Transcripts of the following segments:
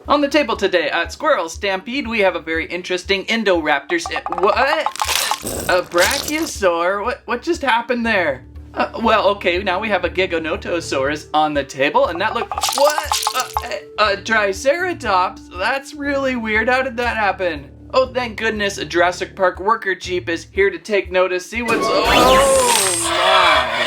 On the table today at Squirrel Stampede, we have a very interesting Indoraptor. What? A Brachiosaur? What just happened there? Well, okay, now we have a Giganotosaurus on the table, and that what? A Triceratops? That's really weird. How did that happen? Oh, thank goodness a Jurassic Park worker Jeep is here to take notice. See what's... Oh my!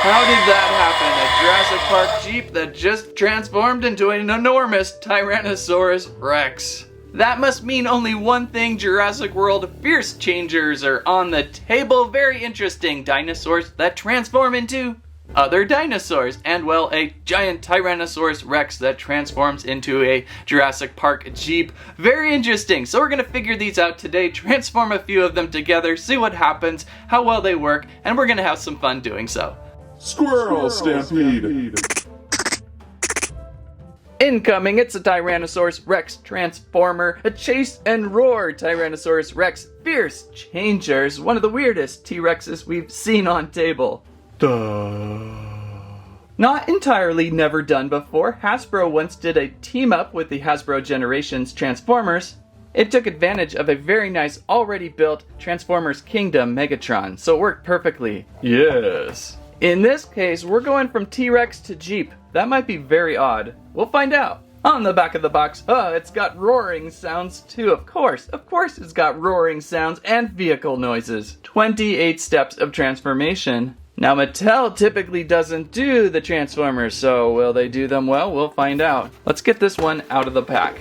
How did that happen? A Jurassic Park Jeep that just transformed into an enormous Tyrannosaurus Rex. That must mean only one thing: Jurassic World Fierce Changers are on the table. Very interesting. Dinosaurs that transform into other dinosaurs. And well, a giant Tyrannosaurus Rex that transforms into a Jurassic Park Jeep. Very interesting. So we're gonna figure these out today, transform a few of them together, see what happens, how well they work, and we're gonna have some fun doing so. Squirrel Stampede! Incoming, it's a Tyrannosaurus Rex Transformer, a Chase and Roar Tyrannosaurus Rex Fierce Changers, one of the weirdest T-Rexes we've seen on table. Not entirely never done before, Hasbro once did a team-up with the Hasbro Generations Transformers. It took advantage of a very nice, already built Transformers Kingdom Megatron, so it worked perfectly. Yes. In this case, we're going from T-Rex to Jeep. That might be very odd. We'll find out. On the back of the box, it's got roaring sounds too, of course it's got roaring sounds and vehicle noises. 28 steps of transformation. Now Mattel typically doesn't do the Transformers, so will they do them well? We'll find out. Let's get this one out of the pack.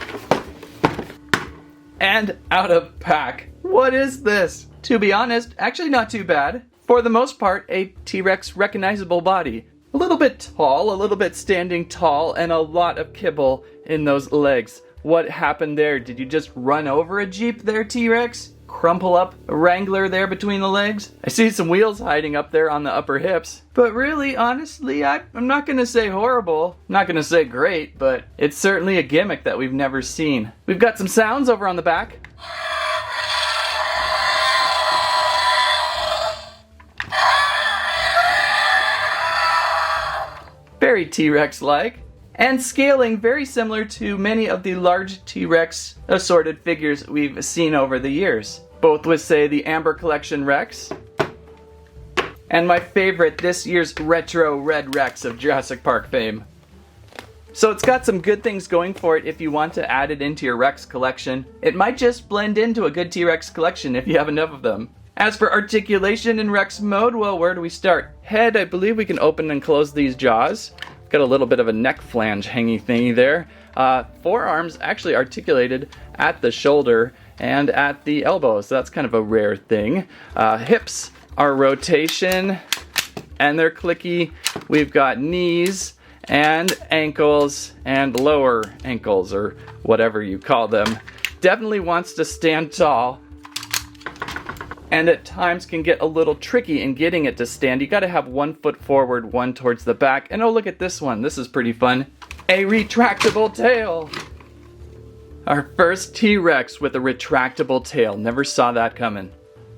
And out of pack. What is this? To be honest, actually not too bad. For the most part, a T-Rex recognizable body. A little bit tall, a little bit standing tall, and a lot of kibble in those legs. What happened there? Did you just run over a Jeep there, T-Rex? Crumple up a Wrangler there between the legs? I see some wheels hiding up there on the upper hips. But really, honestly, I'm not gonna say horrible. I'm not gonna say great, but it's certainly a gimmick that we've never seen. We've got some sounds over on the back. Very T-Rex-like, and scaling very similar to many of the large T-Rex assorted figures we've seen over the years. Both with, say, the Amber Collection Rex, and my favorite, this year's retro Red Rex of Jurassic Park fame. So it's got some good things going for it if you want to add it into your Rex collection. It might just blend into a good T-Rex collection if you have enough of them. As for articulation in Rex mode, well, where do we start? Head, I believe we can open and close these jaws. Got a little bit of a neck flange hanging thingy there. Forearms actually articulated at the shoulder and at the elbow, so that's kind of a rare thing. Hips are rotation, and they're clicky. We've got knees and ankles and lower ankles, or whatever you call them. Definitely wants to stand tall, and at times can get a little tricky in getting it to stand. You gotta have one foot forward, one towards the back. And oh, look at this one. This is pretty fun. A retractable tail. Our first T-Rex with a retractable tail. Never saw that coming.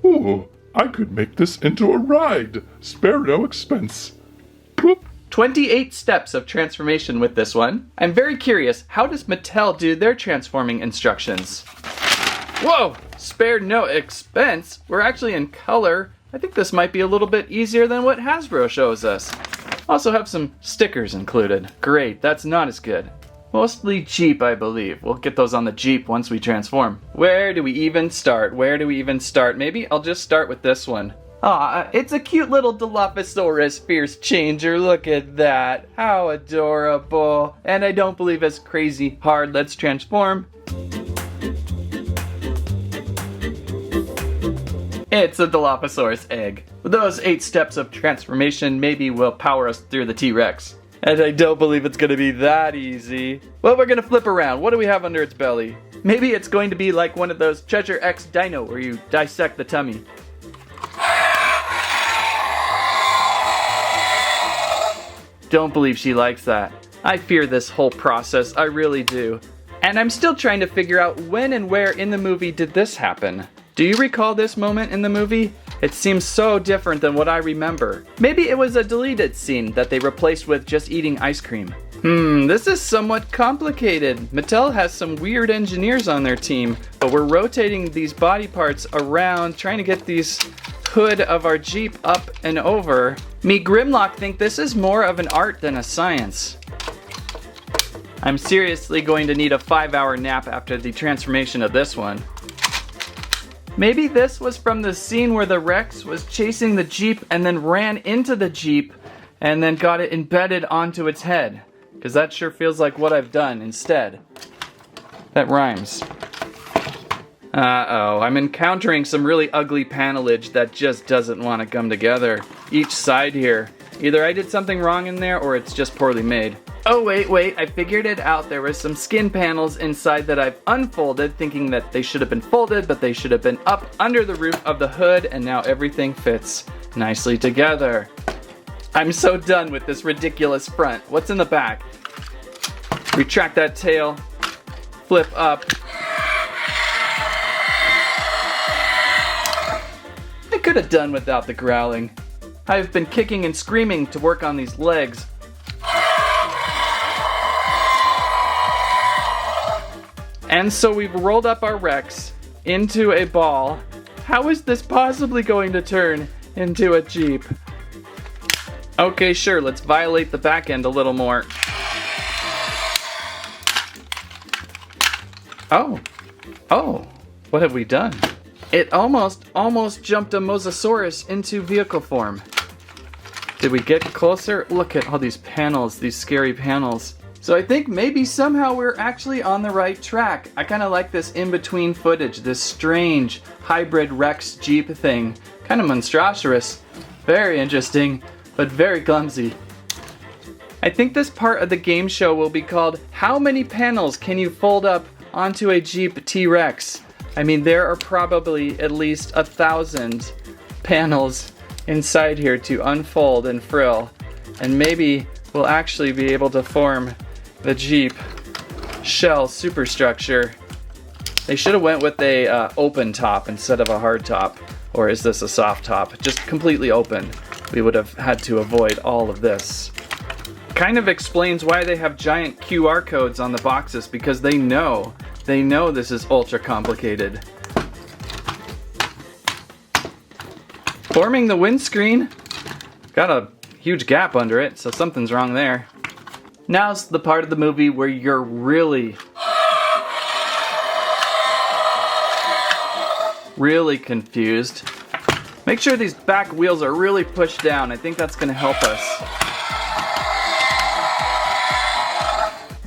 Ooh, I could make this into a ride. Spare no expense. Whoop. 28 steps of transformation with this one. I'm very curious, how does Mattel do their transforming instructions? Whoa! Spared no expense. We're actually in color. I think this might be a little bit easier than what Hasbro shows us. Also have some stickers included. Great, that's not as good. Mostly Jeep, I believe. We'll get those on the Jeep once we transform. Where do we even start? Maybe I'll just start with this one. Aw, it's a cute little Dilophosaurus Fierce Changer. Look at that. How adorable. And I don't believe it's crazy hard. Let's transform. It's a Dilophosaurus egg. Those 8 steps of transformation maybe will power us through the T-Rex. And I don't believe it's gonna be that easy. Well, we're gonna flip around. What do we have under its belly? Maybe it's going to be like one of those Treasure X Dino where you dissect the tummy. Don't believe she likes that. I fear this whole process, I really do. And I'm still trying to figure out when and where in the movie did this happen. Do you recall this moment in the movie? It seems so different than what I remember. Maybe it was a deleted scene that they replaced with just eating ice cream. This is somewhat complicated. Mattel has some weird engineers on their team, but we're rotating these body parts around, trying to get these hood of our Jeep up and over. Me Grimlock think this is more of an art than a science. I'm seriously going to need a 5-hour nap after the transformation of this one. Maybe this was from the scene where the Rex was chasing the Jeep and then ran into the Jeep and then got it embedded onto its head. Because that sure feels like what I've done instead. That rhymes. Uh-oh, I'm encountering some really ugly panelage that just doesn't want to come together. Each side here. Either I did something wrong in there or it's just poorly made. Oh wait, I figured it out. There were some skin panels inside that I've unfolded, thinking that they should have been folded, but they should have been up under the roof of the hood, and now everything fits nicely together. I'm so done with this ridiculous front. What's in the back? Retract that tail, flip up. I could have done without the growling. I've been kicking and screaming to work on these legs. And so we've rolled up our Rex into a ball. How is this possibly going to turn into a Jeep? Okay, sure, let's violate the back end a little more. Oh, what have we done? It almost jumped a Mosasaurus into vehicle form. Did we get closer? Look at all these panels, these scary panels. So I think maybe somehow we're actually on the right track. I kind of like this in-between footage, this strange hybrid Rex Jeep thing. Kind of monstrous. Very interesting, but very clumsy. I think this part of the game show will be called How Many Panels Can You Fold Up Onto a Jeep T-Rex? I mean, there are probably at least 1,000 panels inside here to unfold and frill. And maybe we'll actually be able to form the Jeep shell superstructure. They should have went with a open top instead of a hard top. Or is this a soft top? Just completely open. We would have had to avoid all of this. Kind of explains why they have giant QR codes on the boxes, because they know this is ultra complicated. Forming the windscreen. Got a huge gap under it, so something's wrong there. Now's the part of the movie where you're really confused. Make sure these back wheels are really pushed down. I think that's gonna help us.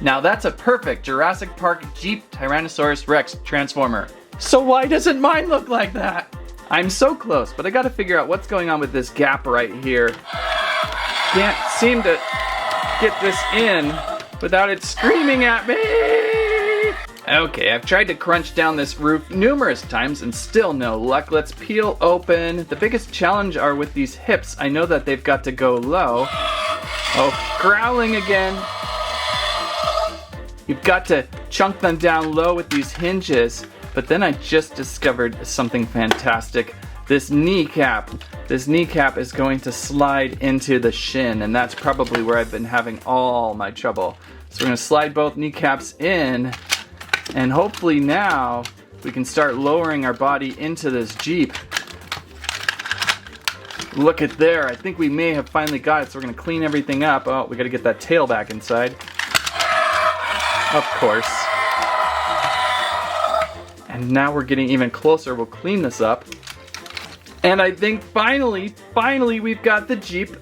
Now that's a perfect Jurassic Park Jeep Tyrannosaurus Rex transformer. So why doesn't mine look like that? I'm so close, but I gotta figure out what's going on with this gap right here. Can't seem to get this in without it screaming at me. Okay, I've tried to crunch down this roof numerous times and still no luck. Let's peel open. The biggest challenge are with these hips. I know that they've got to go low. Oh, growling again. You've got to chunk them down low with these hinges. But then I just discovered something fantastic. This kneecap. This kneecap is going to slide into the shin, and that's probably where I've been having all my trouble. So we're gonna slide both kneecaps in, and hopefully now we can start lowering our body into this Jeep. Look at there, I think we may have finally got it, so we're gonna clean everything up. Oh, we gotta get that tail back inside. Of course. And now we're getting even closer, we'll clean this up. And I think finally we've got the Jeep.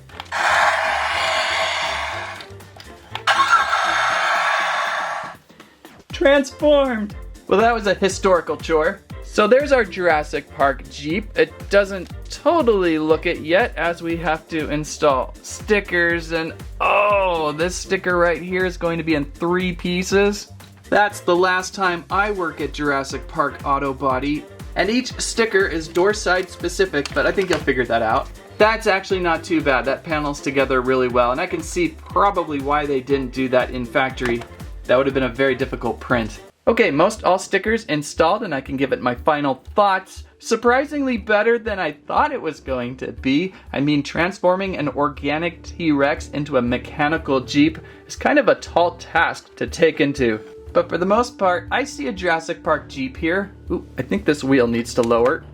Transformed! Well, that was a historical chore. So there's our Jurassic Park Jeep. It doesn't totally look it yet, as we have to install stickers, and oh, this sticker right here is going to be in 3 pieces. That's the last time I work at Jurassic Park Auto Body, and each sticker is door side specific, but I think you'll figure that out. That's actually not too bad. That panels together really well, and I can see probably why they didn't do that in factory. That would have been a very difficult print. Okay, most all stickers installed, and I can give it my final thoughts. Surprisingly better than I thought it was going to be. I mean, transforming an organic T-Rex into a mechanical Jeep is kind of a tall task to take into. But for the most part, I see a Jurassic Park Jeep here. Ooh, I think this wheel needs to lower.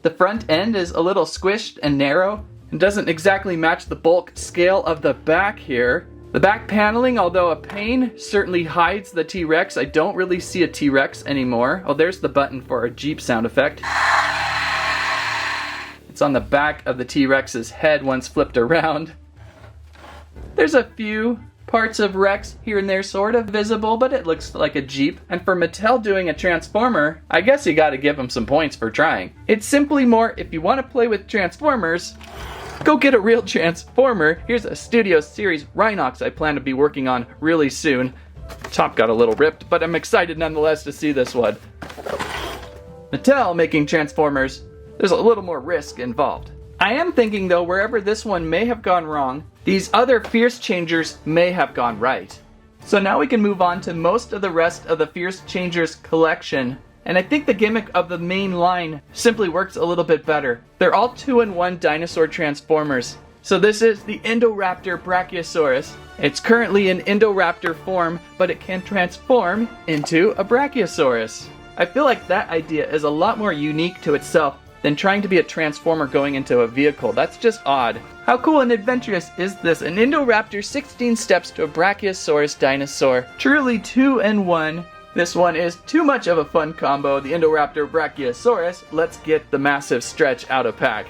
The front end is a little squished and narrow and doesn't exactly match the bulk scale of the back here. The back paneling, although a pain, certainly hides the T-Rex. I don't really see a T-Rex anymore. Oh, there's the button for a Jeep sound effect. It's on the back of the T-Rex's head once flipped around. There's a few parts of Rex here and there sort of visible, but it looks like a Jeep. And for Mattel doing a Transformer, I guess you gotta give them some points for trying. It's simply more, if you want to play with Transformers, go get a real Transformer. Here's a Studio Series Rhinox I plan to be working on really soon. Top got a little ripped, but I'm excited nonetheless to see this one. Mattel making Transformers, there's a little more risk involved. I am thinking though, wherever this one may have gone wrong, these other Fierce Changers may have gone right. So now we can move on to most of the rest of the Fierce Changers collection. And I think the gimmick of the main line simply works a little bit better. They're all 2-in-1 dinosaur transformers. So this is the Indoraptor Brachiosaurus. It's currently in Indoraptor form, but it can transform into a Brachiosaurus. I feel like that idea is a lot more unique to itself than trying to be a transformer going into a vehicle. That's just odd. How cool and adventurous is this? An Indoraptor 16 steps to a Brachiosaurus dinosaur. Truly 2-in-1. This one is too much of a fun combo. The Indoraptor Brachiosaurus. Let's get the massive stretch out of pack.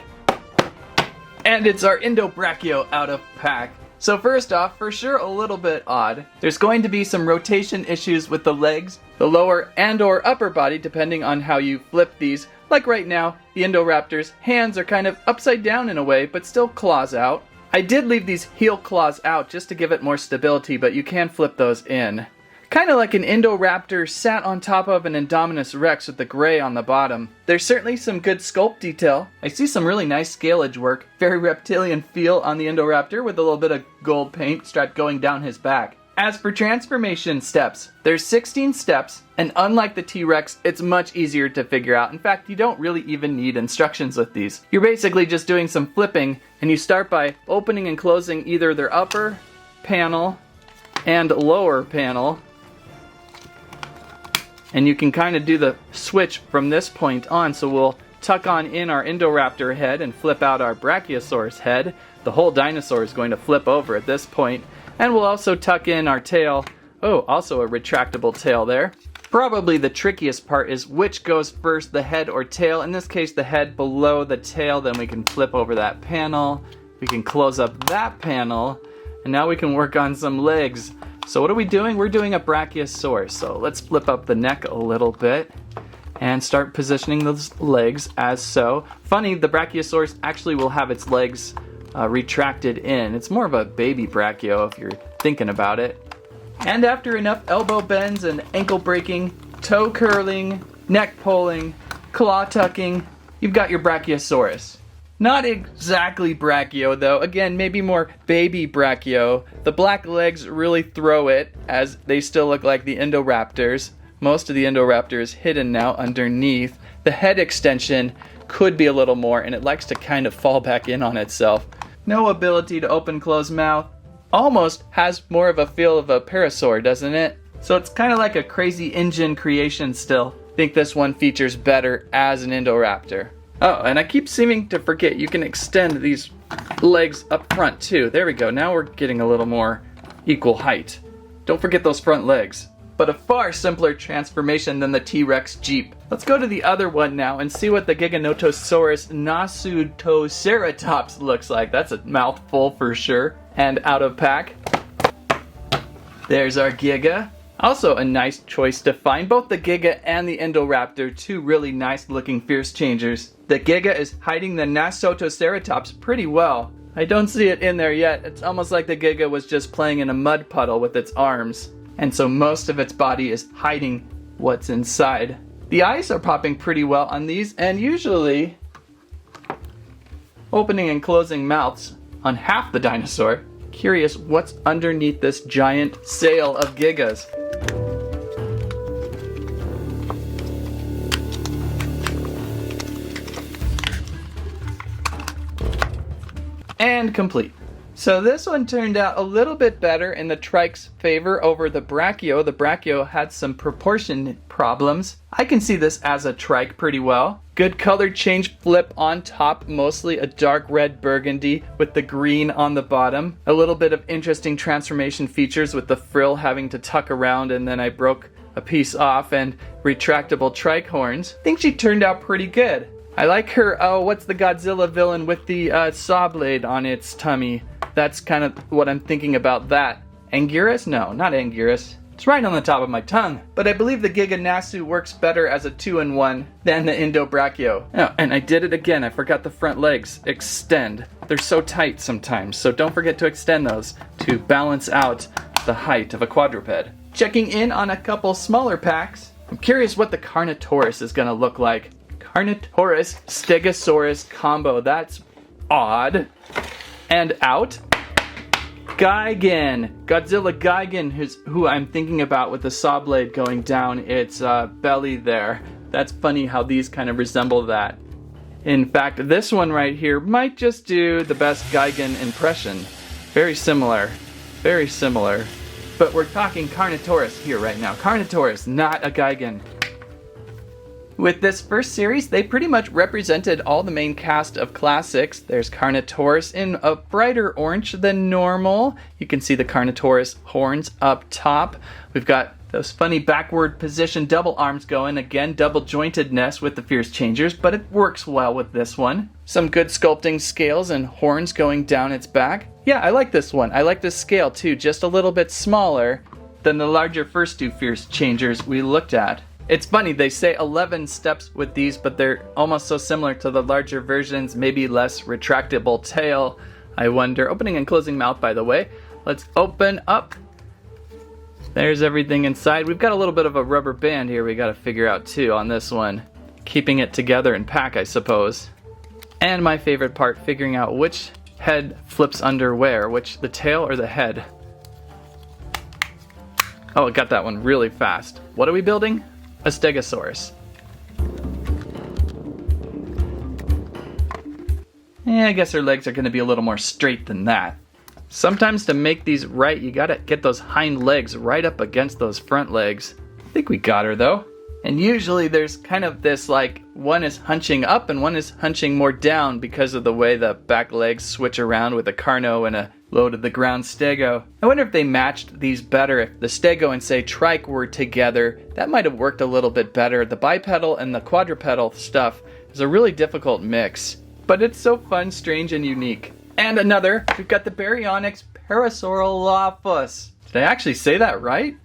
And it's our Indobrachio out of pack. So first off, for sure a little bit odd. There's going to be some rotation issues with the legs, the lower and or upper body depending on how you flip these. Like right now, the Indoraptor's hands are kind of upside down in a way, but still claws out. I did leave these heel claws out just to give it more stability, but you can flip those in. Kind of like an Indoraptor sat on top of an Indominus Rex with the gray on the bottom. There's certainly some good sculpt detail. I see some really nice scalage work. Very reptilian feel on the Indoraptor with a little bit of gold paint striped going down his back. As for transformation steps, there's 16 steps, and unlike the T-Rex, it's much easier to figure out. In fact, you don't really even need instructions with these. You're basically just doing some flipping, and you start by opening and closing either their upper panel and lower panel. And you can kind of do the switch from this point on, so we'll tuck on in our Indoraptor head and flip out our Brachiosaurus head. The whole dinosaur is going to flip over at this point. And we'll also tuck in our tail. Oh, also a retractable tail there. Probably the trickiest part is which goes first, the head or tail. In this case, the head below the tail, then we can flip over that panel. We can close up that panel. And now we can work on some legs. So what are we doing? We're doing a Brachiosaurus. So let's flip up the neck a little bit and start positioning those legs as so. Funny, the Brachiosaurus actually will have its legs retracted in. It's more of a baby brachio if you're thinking about it. And after enough elbow bends and ankle breaking, toe curling, neck pulling, claw tucking, you've got your Brachiosaurus. Not exactly brachio though, again maybe more baby brachio. The black legs really throw it as they still look like the Indoraptors. Most of the Indoraptor is hidden now underneath. The head extension could be a little more and it likes to kind of fall back in on itself. No ability to open close mouth. Almost has more of a feel of a parasaur, doesn't it? So it's kind of like a crazy engine creation still. I think this one features better as an Indoraptor. Oh, and I keep seeming to forget you can extend these legs up front too. There we go, now we're getting a little more equal height. Don't forget those front legs. But a far simpler transformation than the T-Rex Jeep. Let's go to the other one now and see what the Giganotosaurus Triceratops looks like. That's a mouthful for sure. And out of pack. There's our Giga. Also a nice choice to find. Both the Giga and the Indoraptor, two really nice looking Fierce Changers. The Giga is hiding the Triceratops pretty well. I don't see it in there yet. It's almost like the Giga was just playing in a mud puddle with its arms. And so most of its body is hiding what's inside. The eyes are popping pretty well on these, and usually opening and closing mouths on half the dinosaur. Curious what's underneath this giant sail of Gigas. And complete. So this one turned out a little bit better in the trike's favor over the brachio. The brachio had some proportion problems. I can see this as a trike pretty well. Good color change flip on top, mostly a dark red burgundy with the green on the bottom. A little bit of interesting transformation features with the frill having to tuck around, and then I broke a piece off, and retractable trike horns. I think she turned out pretty good. I like her, oh, what's the Godzilla villain with the saw blade on its tummy? That's kind of what I'm thinking about that. Anguirus? No, not Anguirus. It's right on the top of my tongue. But I believe the Giganotosaurus works better as a 2-in-1 than the Indobrachio. Oh, and I did it again. I forgot the front legs extend. They're so tight sometimes, so don't forget to extend those to balance out the height of a quadruped. Checking in on a couple smaller packs. I'm curious what the Carnotaurus is going to look like. Carnotaurus Stegosaurus combo. That's odd. And out. Gigan. Godzilla Gigan, who I'm thinking about with the saw blade going down its belly there. That's funny how these kind of resemble that. In fact, this one right here might just do the best Gigan impression. Very similar. Very similar. But we're talking Carnotaurus here right now. Carnotaurus, not a Gigan. With this first series, they pretty much represented all the main cast of classics. There's Carnotaurus in a brighter orange than normal. You can see the Carnotaurus horns up top. We've got those funny backward position double arms going. Again, double jointedness with the fierce changers, but it works well with this one. Some good sculpting scales and horns going down its back. Yeah, I like this one. I like this scale too, just a little bit smaller than the larger first two fierce changers we looked at. It's funny, they say 11 steps with these, but they're almost so similar to the larger versions, maybe less retractable tail. I wonder. Opening and closing mouth, by the way. Let's open up. There's everything inside. We've got a little bit of a rubber band here we got to figure out too on this one. Keeping it together in pack, I suppose. And my favorite part, figuring out which head flips under where, the tail or the head. Oh, I got that one really fast. What are we building? A Stegosaurus. Yeah, I guess her legs are going to be a little more straight than that. Sometimes to make these right, you gotta get those hind legs right up against those front legs. I think we got her though. And usually there's kind of this like, one is hunching up and one is hunching more down because of the way the back legs switch around with a Carno and a low to the ground Stego. I wonder if they matched these better. If the Stego and say trike were together, that might have worked a little bit better. The bipedal and the quadrupedal stuff is a really difficult mix, but it's so fun, strange, and unique. And another, we've got the Baryonyx Parasaurolophus. Did I actually say that right?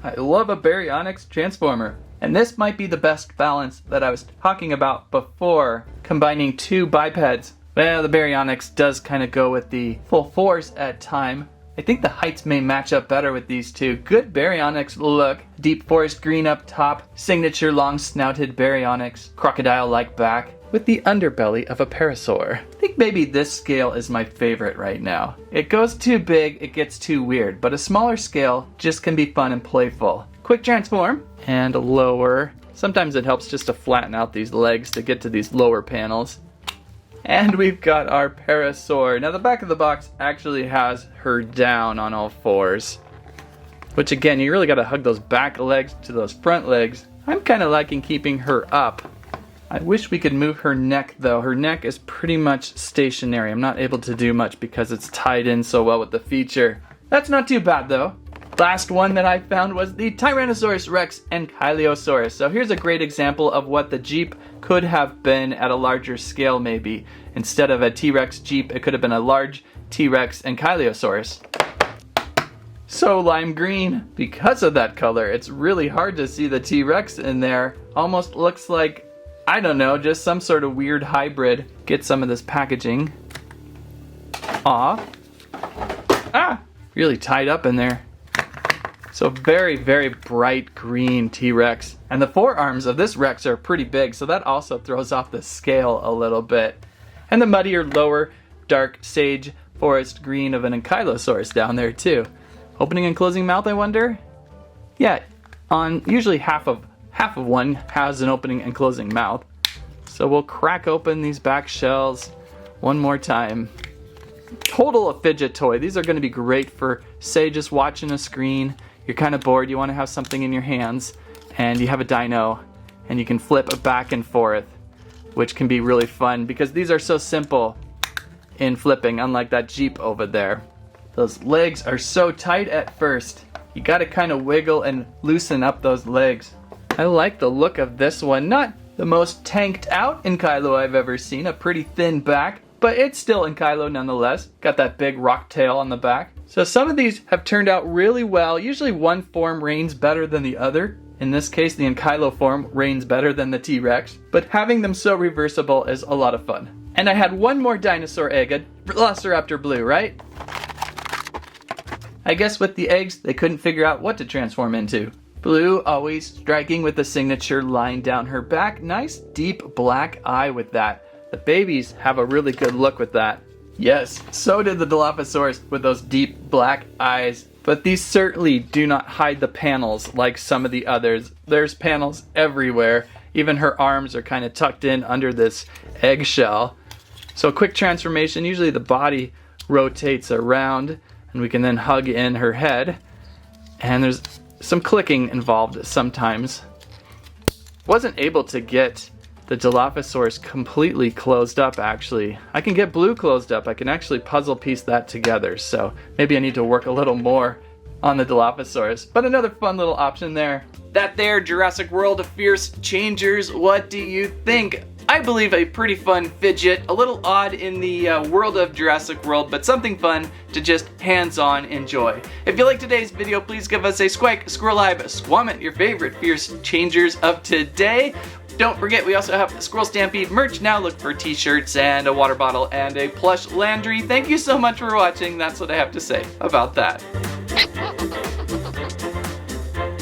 I love a Baryonyx transformer. And this might be the best balance that I was talking about before, combining two bipeds. Well, the Baryonyx does kind of go with the full force at time. I think the heights may match up better with these two. Good Baryonyx look. Deep forest green up top. Signature long snouted Baryonyx. Crocodile-like back. With the underbelly of a parasaur. I think maybe this scale is my favorite right now. It goes too big, it gets too weird. But a smaller scale just can be fun and playful. Quick transform. And lower. Sometimes it helps just to flatten out these legs to get to these lower panels. And we've got our parasaur. Now the back of the box actually has her down on all fours. Which again, you really gotta hug those back legs to those front legs. I'm kinda liking keeping her up. I wish we could move her neck though. Her neck is pretty much stationary. I'm not able to do much because it's tied in so well with the feature. That's not too bad though. Last one that I found was the Tyrannosaurus Rex and Ankylosaurus. So here's a great example of what the Jeep could have been at a larger scale maybe. Instead of a T-Rex Jeep, it could have been a large T-Rex and Ankylosaurus. So lime green. Because of that color, it's really hard to see the T-Rex in there. Almost looks like, I don't know, just some sort of weird hybrid. Get some of this packaging off. Ah! Really tied up in there. So very, very bright green T-Rex. And the forearms of this Rex are pretty big, so that also throws off the scale a little bit. And the muddier, lower, dark sage forest green of an Ankylosaurus down there too. Opening and closing mouth, I wonder? Yeah, on usually half of one has an opening and closing mouth. So we'll crack open these back shells. one more time. Total a fidget toy. These are going to be great for, say, just watching a screen. You're kind of bored, you want to have something in your hands, and you have a dino, and you can flip back and forth, which can be really fun because these are so simple in flipping, unlike that Jeep over there. Those legs are so tight at first. You gotta kind of wiggle and loosen up those legs. I like the look of this one. Not the most tanked out Enkylo I've ever seen. A pretty thin back, but it's still Enkylo nonetheless. Got that big rock tail on the back. So some of these have turned out really well. Usually one form reigns better than the other. In this case, the Enkylo form reigns better than the T-Rex. But having them so reversible is a lot of fun. And I had one more dinosaur egg, a Velociraptor Blue, right? I guess with the eggs, they couldn't figure out what to transform into. Blue, always striking with the signature line down her back. Nice deep black eye with that. The babies have a really good look with that. Yes, so did the Dilophosaurus with those deep black eyes. But these certainly do not hide the panels like some of the others. There's panels everywhere. Even her arms are kind of tucked in under this eggshell. So a quick transformation, usually the body rotates around and we can then hug in her head. And there's some clicking involved sometimes. Wasn't able to get the Dilophosaurus completely closed up actually. I can get Blue closed up. I can actually puzzle piece that together. So maybe I need to work a little more on the Dilophosaurus. But another fun little option there. That there, Jurassic World Fierce Changers, what do you think? I believe a pretty fun fidget, a little odd in the world of Jurassic World, but something fun to just hands-on enjoy. If you like today's video, please give us a squike, squirrel live, squammet your favorite Fierce Changers of today. Don't forget, we also have Squirrel Stampede merch now. Look for t-shirts and a water bottle and a plush Landry. Thank you so much for watching. That's what I have to say about that.